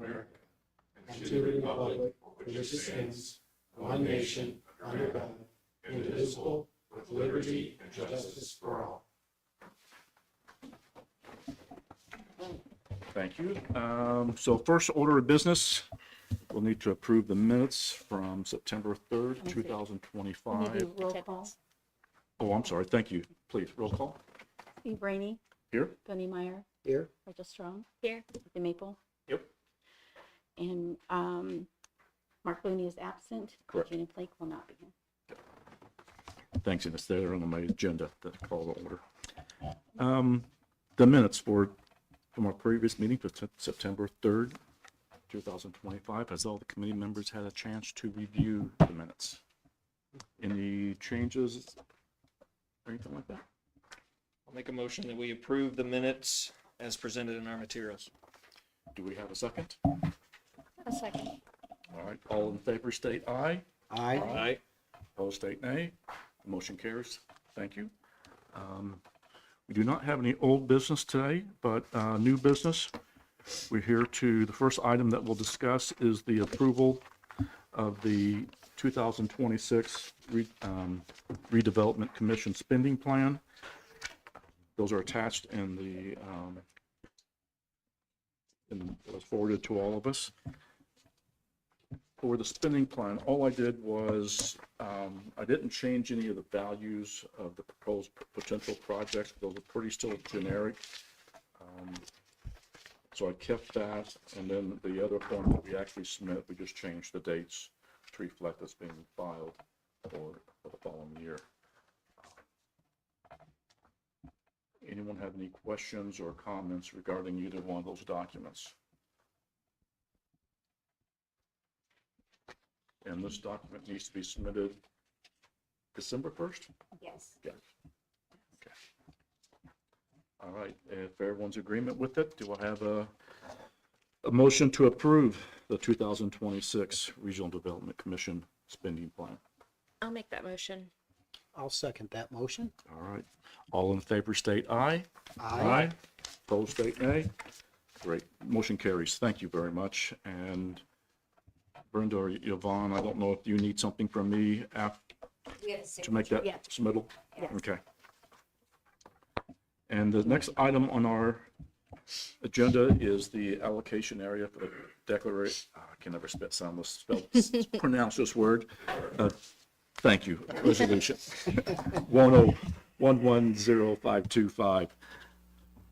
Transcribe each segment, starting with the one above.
America and to the republic for which it stands, one nation, under God, indivisible, with liberty and justice for all. Thank you. So first order of business, we'll need to approve the minutes from September 3rd, 2025. Roll call. Oh, I'm sorry. Thank you. Please, roll call. Steve Rainey, Here? Benny Meyer, Here. Rachel Strong. Here. The Maple. Yep. And Mark Looney is absent. Correct. Gina Flake will not be here. Thanks, and it's there on my agenda to call the order. The minutes from our previous meeting for September 3rd, 2025. Has all the committee members had a chance to review the minutes? Any changes? Anything like that? I'll make a motion that we approve the minutes as presented in our materials. Do we have a second? A second. All right, all in favor state aye. Aye. Opposed state nay. The motion carries. Thank you. We do not have any old business today, but new business. We're here to, the first item that we'll discuss is the approval of the 2026 Redevelopment Commission spending plan. Those are attached in it was forwarded to all of us. For the spending plan, all I did was, I didn't change any of the values of the proposed potential projects. Those are pretty still generic. So I kept that, and then the other form that we actually submit, we just changed the dates to reflect as being filed for the following year. Anyone have any questions or comments regarding either one of those documents? And this document needs to be submitted December 1st? Yes. Yes. Okay. All right, if everyone's agreement with it, do I have a motion to approve the 2026 Regional Development Commission spending plan? I'll make that motion. I'll second that motion. All right, all in favor state aye. Aye. Opposed state nay. Great, motion carries. Thank you very much. And Brenda or Yvonne, I don't know if you need something from me to make that Yeah. submittal? Yeah. Okay. And the next item on our agenda is the allocation area for the declaration. I can never pronounce this word. Thank you. Resolution 1011055.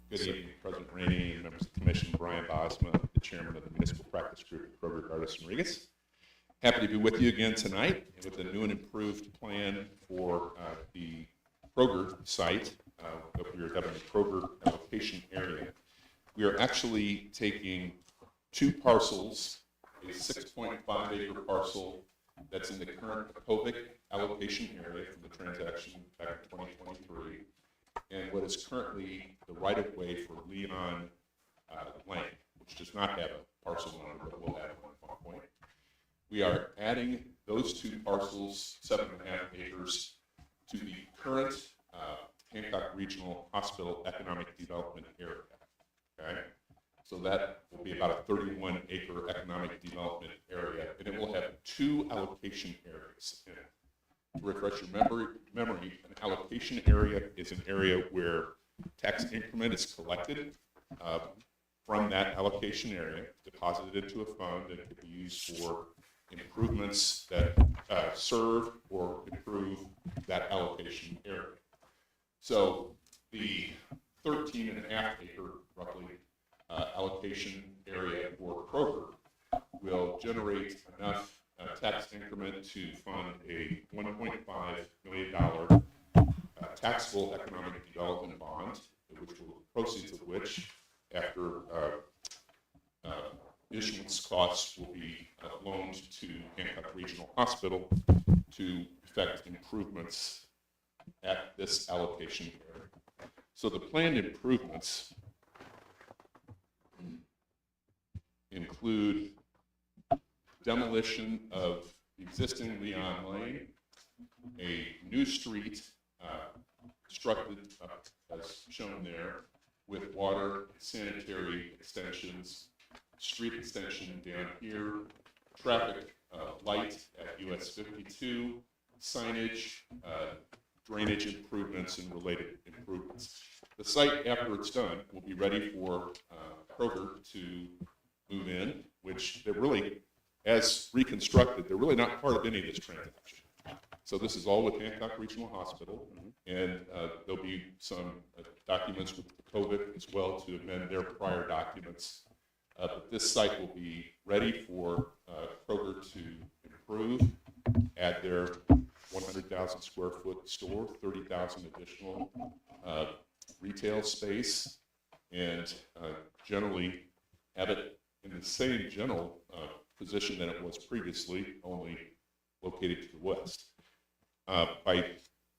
Good evening, President Rainey, members of the Commission, Brian Bosma, the Chairman of the Municipal Practice Group, Kroger, Gardas, and Regas. Happy to be with you again tonight with a new and improved plan for the Kroger site that we are having a Kroger allocation area. We are actually taking two parcels, a 6.5 acre parcel that's in the current Povic allocation area from the transaction back in 2023, and what is currently the right-of-way for Leon Lane, which does not have a parcel number, but will have one at one point. We are adding those two parcels, 7.5 acres, to the current Hancock Regional Hospital Economic Development area. Okay, so that will be about a 31-acre economic development area, and it will have two allocation areas in it. To refresh your memory, an allocation area is an area where tax increment is collected from that allocation area, deposited into a fund, and it can be used for improvements that serve or improve that allocation area. So the 13.5 acre, roughly, allocation area for Kroger will generate enough tax increment to fund a $1.5 million taxable economic development bond, proceeds of which, after issuance costs, will be loaned to Hancock Regional Hospital to effect improvements at this allocation area. So the planned improvements include demolition of existing Leon Lane, a new street constructed as shown there with water, sanitary extensions, street extension down here, traffic light at US 52, signage, drainage improvements, and related improvements. The site, after it's done, will be ready for Kroger to move in, which they're really, as reconstructed, they're really not part of any of this transaction. So this is all with Hancock Regional Hospital, and there'll be some documents with COVID as well to amend their prior documents. But this site will be ready for Kroger to improve, add their 100,000 square foot store, 30,000 additional retail space, and generally have it in the same general position that it was previously, only located to the west.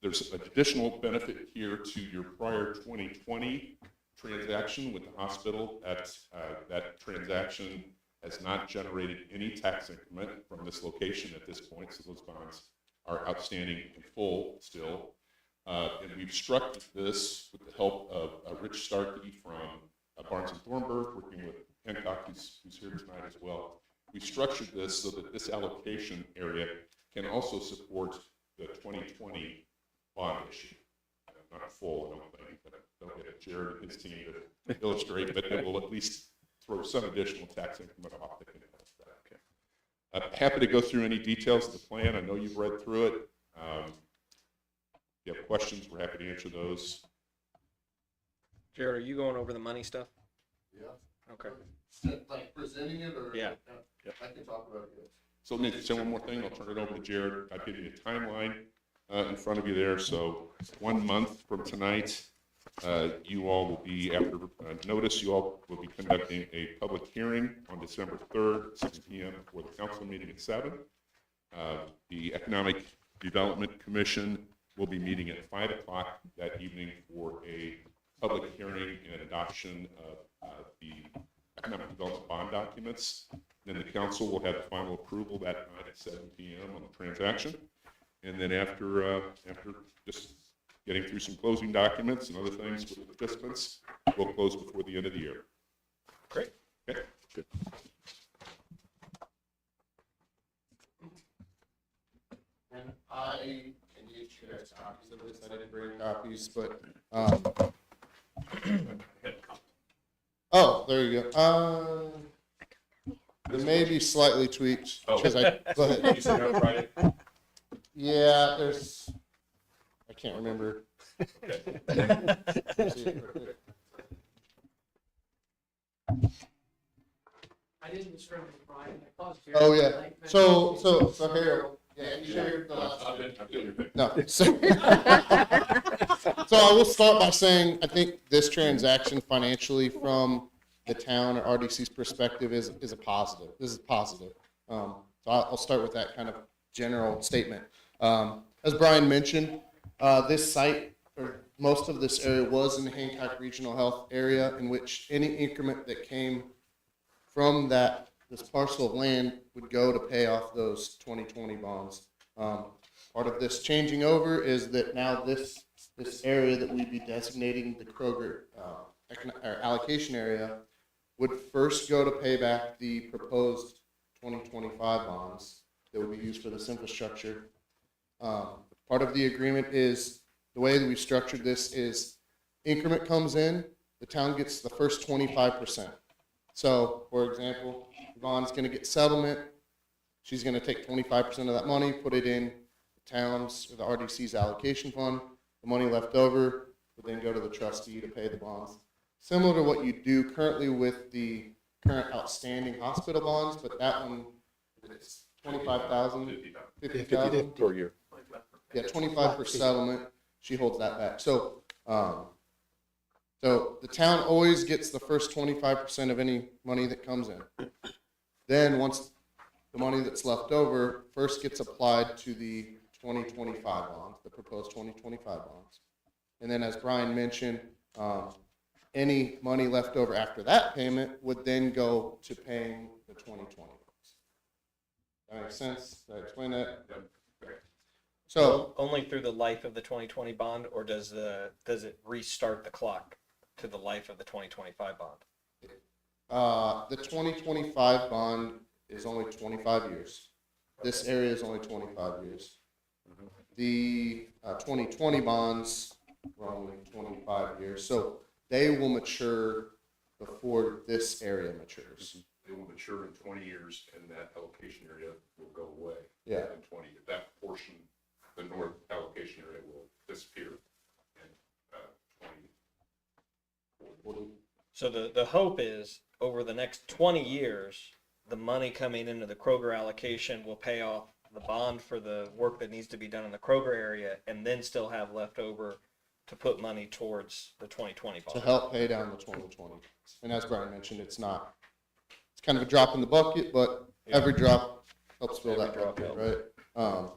There's an additional benefit here to your prior 2020 transaction with the hospital. That transaction has not generated any tax increment from this location at this point, so those bonds are outstanding in full still. And we've structured this with the help of Rich Starkey from Barnes & Thornburg, working with Hancock, who's here tonight as well. We structured this so that this allocation area can also support the 2020 bond issue. Not full, I don't think, but they'll get Jared and his team to illustrate, but it will at least throw some additional tax increment off that can help that. Okay. Happy to go through any details of the plan. I know you've read through it. If you have questions, we're happy to answer those. Jared, are you going over the money stuff? Yeah. Okay. Like presenting it or? Yeah. I can talk about it. So let me say one more thing, I'll turn it over to Jared. I've given you a timeline in front of you there. So 1 month from tonight, you all will be, after notice, you all will be conducting a public hearing on December 3rd, 6 p.m. for the council meeting at 7. The Economic Development Commission will be meeting at 5 o'clock that evening for a public hearing and adoption of the economic development bond documents. Then the council will have the final approval that night at 7 p.m. on the transaction. And then after just getting through some closing documents and other things with the participants, we'll close before the end of the year. Great. Okay, good. And I can get you guys copies of this. I didn't bring copies, but, oh, there you go. There may be slightly tweaked, because go ahead. You said that Friday? Yeah, there's, I can't remember. I didn't discriminate, Brian. I caused you. Oh, yeah. So Harold, yeah, you shared the last. No. So I will start by saying, I think this transaction financially from the town or RDC's perspective is a positive. This is positive. So I'll start with that kind of general statement. As Brian mentioned, this site, or most of this area, was in the Hancock Regional Health area, in which any increment that came from this parcel of land would go to pay off those 2020 bonds. Part of this changing over is that now this area that we'd be designating the Kroger allocation area would first go to pay back the proposed 2025 bonds that would be used for this infrastructure. Part of the agreement is, the way that we structured this is, increment comes in, the town gets the first 25%. So, for example, Yvonne's going to get settlement. She's going to take 25% of that money, put it in the town's, or the RDC's allocation fund. The money left over would then go to the trustee to pay the bonds. Similar to what you do currently with the current outstanding hospital bonds, but that one, it's 25,000, 50,000 per year. Yeah, 25 per settlement. She holds that back. So the town always gets the first 25% of any money that comes in. Then once the money that's left over first gets applied to the 2025 bonds, the proposed 2025 bonds. And then, as Brian mentioned, any money left over after that payment would then go to paying the 2020 bonds. That makes sense? Did I explain that? So only through the life of the 2020 bond, or does it restart the clock to the life of the 2025 bond? The 2025 bond is only 25 years. This area is only 25 years. The 2020 bonds were only 25 years, so they will mature before this area matures. They will mature in 20 years and that allocation area will go away. Yeah. In 20, that portion, the north allocation area will disappear in 2040. So the hope is over the next 20 years, the money coming into the Kroger allocation will pay off the bond for the work that needs to be done in the Kroger area, and then still have left over to put money towards the 2020 To bond. help pay down the 2020. And as Brian mentioned, it's kind of a drop in the bucket, but every drop helps fill that Every drop bucket, helps. right?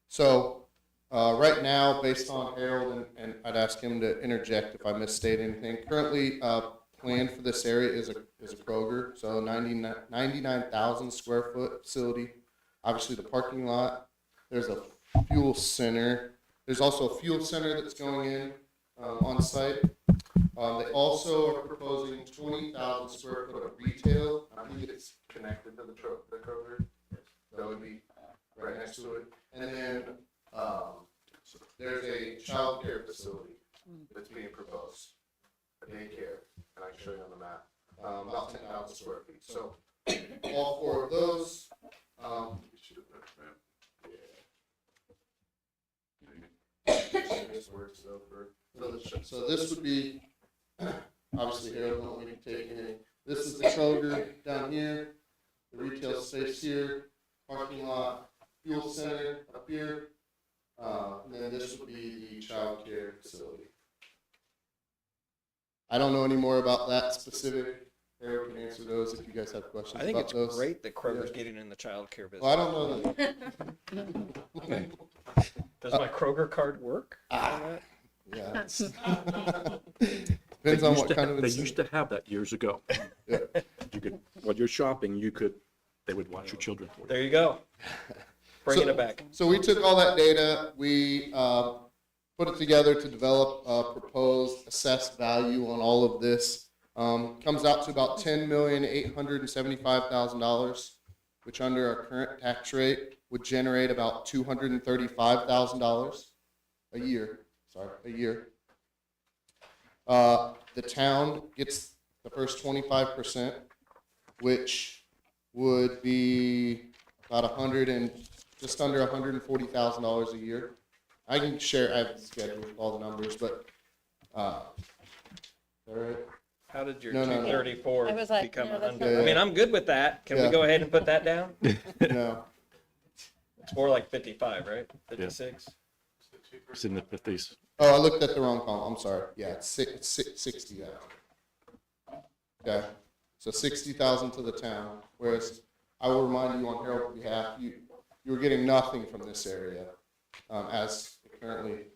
So right now, based on Harold, and I'd ask him to interject if I misstate anything. Currently, planned for this area is a Kroger, so 99,000 square foot facility. Obviously, the parking lot. There's a fuel center. There's also a fuel center that's going in on site. They also are proposing 20,000 square foot of retail. I think it's connected to the Kroger. That would be right next to it. And then there's a child care facility that's being proposed, a daycare, and I can show you on the map, about 10,000 square feet. So all four of those. So this would be, obviously Harold won't be taking any. This is the Kroger down here, the retail space here, parking lot, fuel center up here, and then this would be the child care facility. I don't know any more about that specific. Harold can answer those if you guys have questions I think about it's those. great that Kroger's getting in the child care business. Well, I don't know that. Does my Kroger card work? Yeah. Depends They on used what to kind ha- of They used to have that years ago. Yeah. You could, while you're shopping, they would watch your children for you. There you go. Bringing it back. So we took all that data, we put it together to develop a proposed assessed value on all of this. Comes out to about $10,875,000, which under our current tax rate would generate about $235,000 a year. The town gets the first 25%, which would be about just under $140,000 a year. I can share. I have the schedule with all the numbers, but all right. How did your No. 234 I was like, become no, that's 100? not I mean, right. I'm good with that. Can we Yeah. go ahead and put that down? No. It's more like 55, right? 56? It's in the 50s. Oh, I looked at the wrong column. I'm sorry. Yeah, it's 60. Okay. So 60,000 to the town. Whereas I will remind you on Harold's behalf, you were getting nothing from this area, as it currently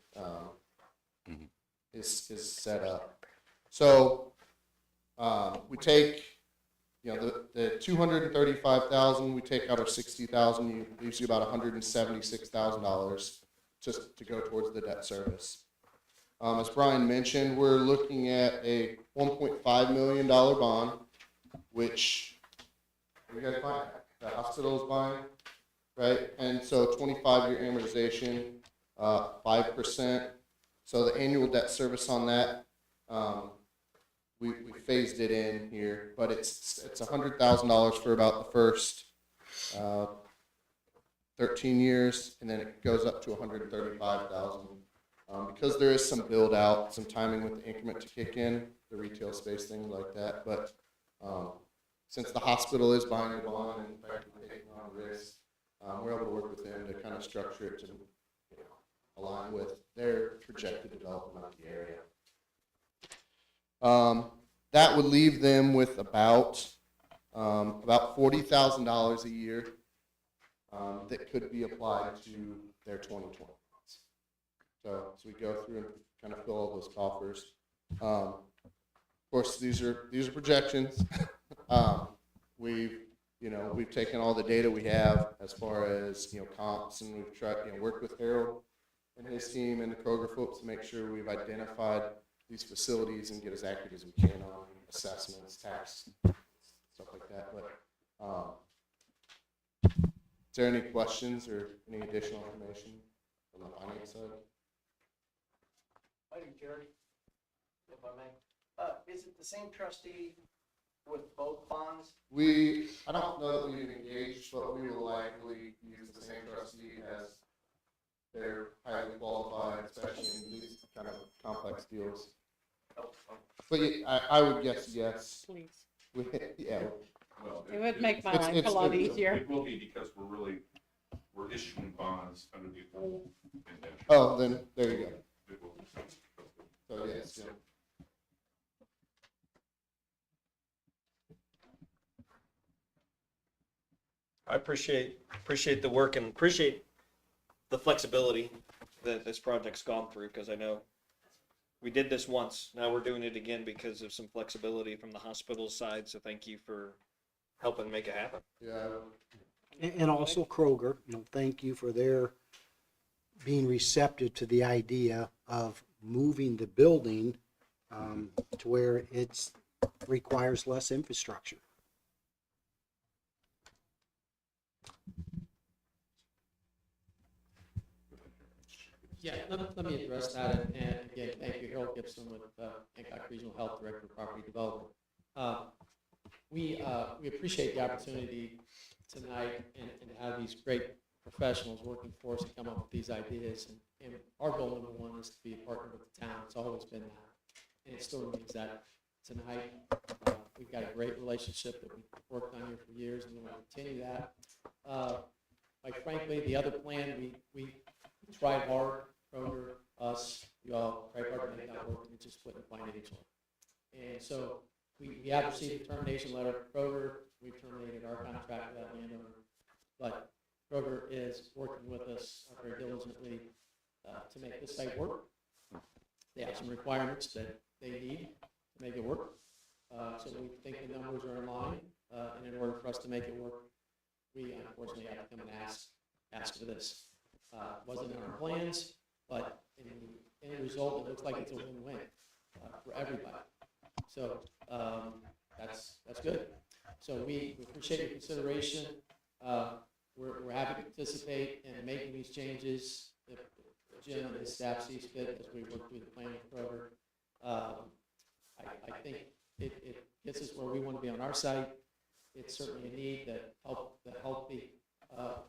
is set up. So we take, the 235,000. We take out our 60,000. Leaves you about $176,000 just to go towards the debt service. As Brian mentioned, we're looking at a $1.5 million bond, which you guys buying? The hospital is buying, right? And so 25-year amortization, 5%. So the annual debt service on that, we phased it in here, but it's $100,000 for about the first 13 years, and then it goes up to $135,000. Because there is some build out, some timing with the increment to kick in, the retail space, things like that. But since the hospital is buying a bond and in fact we're taking on risk, we're able to work with them to kind of structure it to align with their projected development of the area. That would leave them with about $40,000 a year that could be applied to their 2020 bonds. So we go through and kind of fill all those coffers. Of course, these are projections. We've taken all the data we have as far as comps, and we've tried worked with Harold and his team and the Kroger folks to make sure we've identified these facilities and get as accurate as we can on assessments, tax stuff like that. But is there any questions or any additional information from the finance side? Hi, Jerry, if I may. Is it the same trustee with both bonds? I don't know that we've engaged, but we will likely use the same trustee as they're highly qualified, especially in these kind of complex deals. But yeah, I would guess yes. Please. Yeah. Well, It would make my It's- life a it's- lot it- easier. It will be because we're issuing bonds under the old indenture. Oh, then there you go. It will be. So yes, Jim. I appreciate the work and appreciate the flexibility that this project's gone through, because I know we did this once. Now we're doing it again because of some flexibility from the hospital side. So thank you for helping make it happen. Yeah. And also Kroger, thank you for their being receptive to the idea of moving the building to where it requires less infrastructure. Yeah, let me address that, and again, thank you, Harold Gibson with Hancock Regional Health Director of Property Development. We appreciate the opportunity tonight and to have these great professionals working for us to come up with these ideas. And our goal, number one, is to be a partner with the town. It's always been that, and it still remains that tonight. We've got a great relationship that we've worked on here for years, and we want to continue that. Quite frankly, the other plan, we tried hard, Kroger, us, you all tried hard to make that work, and it just wouldn't find each other. And so we have received a termination letter from Kroger. We've terminated our contract with that landowner. But Kroger is working with us very diligently to make this site work. They have some requirements that they need to make it work. So we think the numbers are in line. And in order for us to make it work, we unfortunately have to come and ask for this. Wasn't in our plans, but in the end result, it looks like it's a win-win for everybody. So that's good. So we appreciate your consideration. We're happy to participate in making these changes if Jim and his staff sees fit as we work through the plan with Kroger. I think it gets us where we want to be on our site. It's certainly a need that help the healthy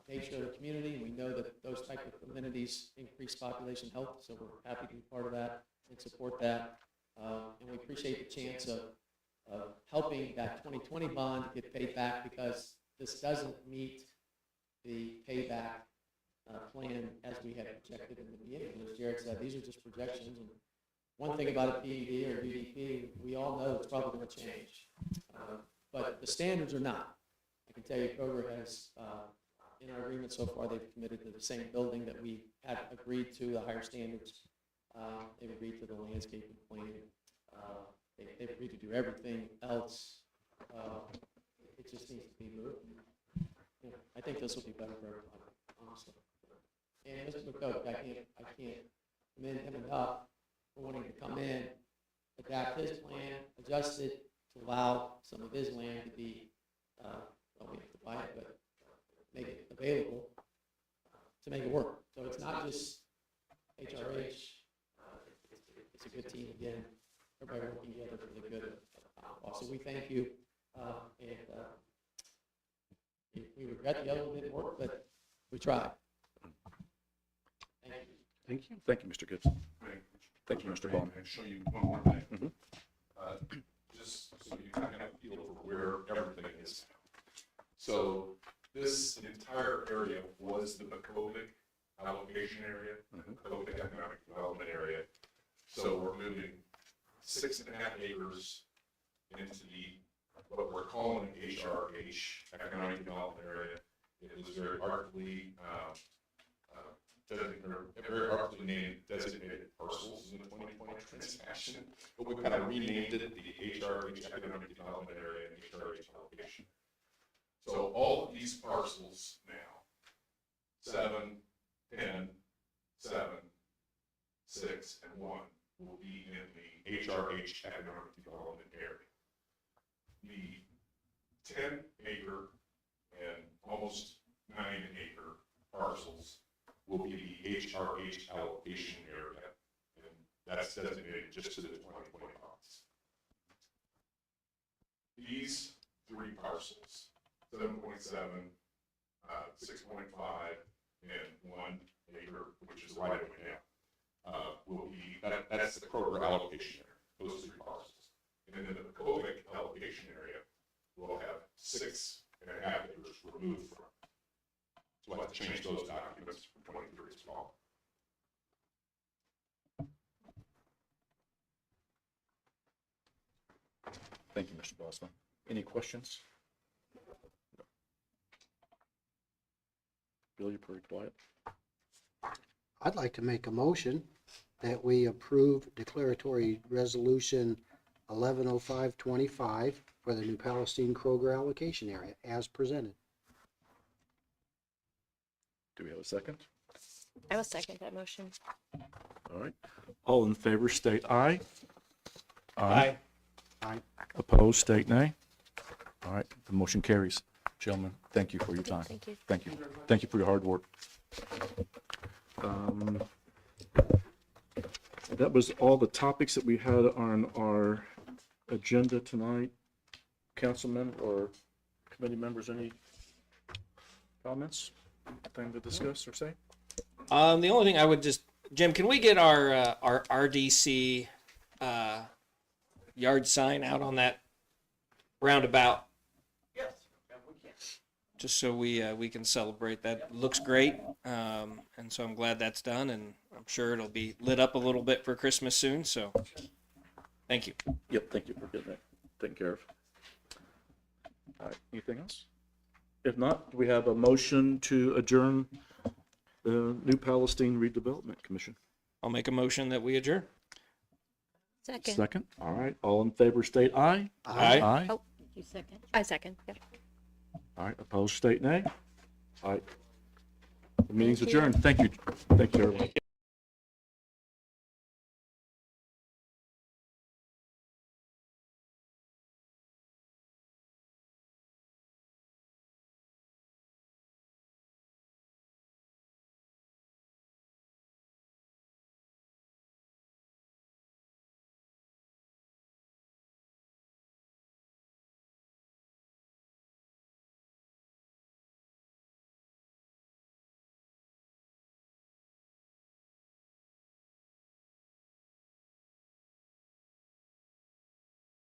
nature of the community. We know that those type of amenities increase population health, so we're happy to be part of that and support that. And we appreciate the chance of helping that 2020 bond get paid back, because this doesn't meet the payback plan as we had projected in the beginning. As Jared said, these are just projections. And one thing about a PED or UDP, we all know it's probably going to change. But the standards are not. I can tell you Kroger has, in our agreement so far, they've committed to the same building that we had agreed to, the higher standards. They've agreed to the landscaping plan. They've agreed to do everything else. It just needs to be moved. I think this will be better for everybody, honestly. And Mr. McCoke, I can't commend him enough for wanting to come in, adapt his plan, adjust it to allow some of his land to be, well, we have to buy it, but make it available to make it work. So it's not just HRH. It's a good team again. Everybody working together for the good of the town. So we thank you, and we regret the other one didn't work, but we tried. Thank you. Thank you. Thank you, Mr. Gibson. Thank you, Mr. Bond. I'll show you one more thing. Mhm. Just so you kind of have a feel for where everything is. So this entire area was the McCovic allocation area, McCovic economic development area. So we're moving 6.5 acres into what we're calling HRH, economic development area. It was very artfully very artfully named designated parcels in the 2020 transaction, but we kind of renamed it the HRH economic development area and HRH allocation. So all of these parcels now, 7, 10, 7, 6, and 1, will be in the HRH economic development area. The 10-acre and almost 9-acre parcels will be the HRH allocation area, and that's designated just to the 2020 bonds. These three parcels, 7.7, 6.5, and 1 acre, which is right away now, will be, that's the Kroger allocation area, those three parcels. And then the Kovic allocation area will have 6.5 acres removed from it. So we'll have to change those documents for 23 as well. Thank you, Mr. Bosman. Any questions? No. Bill, you're pretty quiet. I'd like to make a motion that we approve declaratory resolution 110525 for the New Palestine Kroger allocation area as presented. Do we have a second? I will second that motion. All right. All in favor, state aye. Aye. Aye. Opposed, state nay. All right, the motion carries. Gentlemen, thank you for your time. Thank you. Thank you. Thank you for your hard work. That was all the topics that we had on our agenda tonight. Councilmen or committee members, any comments? Thing to discuss or say? The only thing I would just, Jim, can we get our RDC yard sign out on that roundabout? Yes, we can. Just so we can celebrate. That looks great, and so I'm glad that's done, and I'm sure it'll be lit up a little bit for Christmas soon. So, thank you. Yep, thank you for getting that taken care of. All right, anything else? If not, do we have a motion to adjourn the New Palestine Redevelopment Commission? I'll make a motion that we adjourn. Second. Second. All right, all in favor state aye. Aye. Aye. Oh. You second? I second. Yeah. All right, opposed state nay. All right. The meeting's Thank you. adjourned. Thank you. Thank you, everyone.